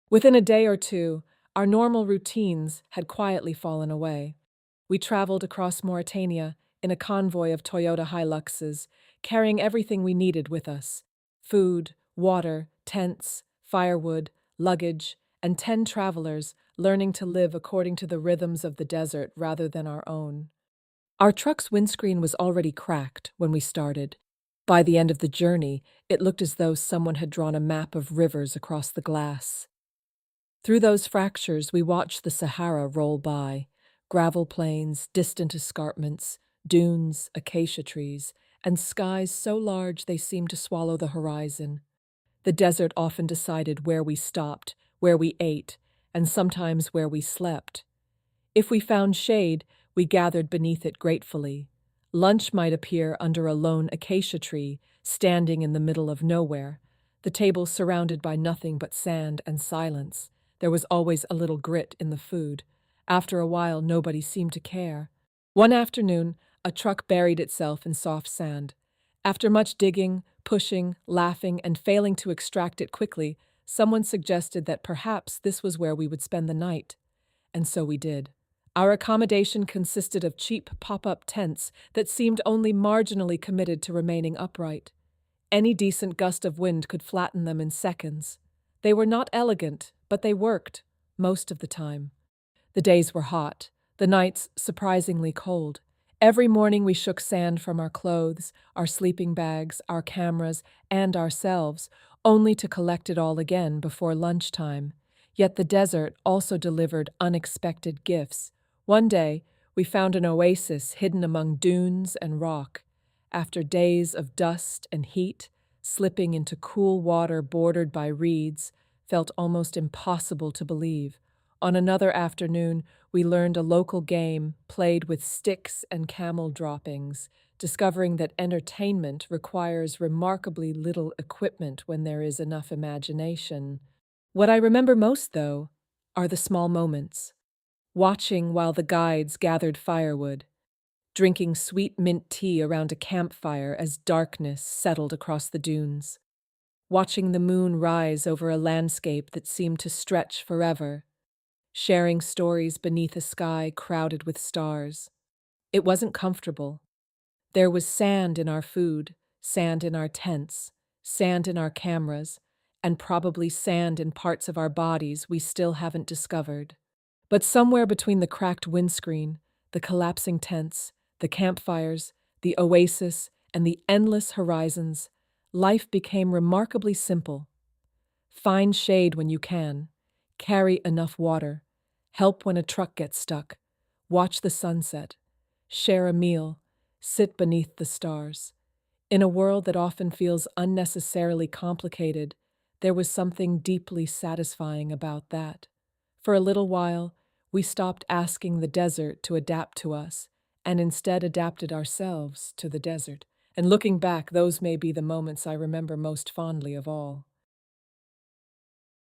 Within a day or two, our normal routines had quietly fallen away. We traveled across Mauritania in a convoy of Toyota Hiluxes, carrying everything we needed with us: food, water, tents, firewood, luggage, and 10 travelers learning to live according to the rhythms of the desert rather than our own. Our truck's windscreen was already cracked when we started. By the end of the journey, it looked as though someone had drawn a map of rivers across the glass. Through those fractures, we watched the Sahara roll by: gravel plains, distant escarpments, dunes, acacia trees, and skies so large they seemed to swallow the horizon. The desert often decided where we stopped, where we ate, and sometimes where we slept. If we found shade, we gathered beneath it gratefully. Lunch might appear under a lone acacia tree, standing in the middle of nowhere, the table surrounded by nothing but sand and silence. There was always a little grit in the food. After a while, nobody seemed to care. One afternoon, a truck buried itself in soft sand. After much digging, pushing, laughing, and failing to extract it quickly, someone suggested that perhaps this was where we would spend the night. And so we did. Our accommodation consisted of cheap pop-up tents that seemed only marginally committed to remaining upright. Any decent gust of wind could flatten them in seconds. They were not elegant, but they worked, most of the time. The days were hot, the nights surprisingly cold. Every morning we shook sand from our clothes, our sleeping bags, our cameras, and ourselves, only to collect it all again before lunchtime. Yet the desert also delivered unexpected gifts. One day, we found an oasis hidden among dunes and rock. After days of dust and heat, slipping into cool water bordered by reeds felt almost impossible to believe. On another afternoon, we learned a local game played with sticks and camel droppings, discovering that entertainment requires remarkably little equipment when there is enough imagination. What I remember most, though, are the small moments. Watching while the guides gathered firewood, drinking sweet mint tea around a campfire as darkness settled across the dunes, watching the moon rise over a landscape that seemed to stretch forever, sharing stories beneath a sky crowded with stars. It wasn't comfortable. There was sand in our food, sand in our tents, sand in our cameras, and probably sand in parts of our bodies we still haven't discovered. But somewhere between the cracked windscreen, the collapsing tents, the campfires, the oasis, and the endless horizons, life became remarkably simple. Find shade when you can, carry enough water, help when a truck gets stuck, watch the sunset, share a meal, sit beneath the stars. In a world that often feels unnecessarily complicated, there was something deeply satisfying about that. For a little while, we stopped asking the desert to adapt to us and instead adapted ourselves to the desert. And looking back, those may be the moments I remember most fondly of all.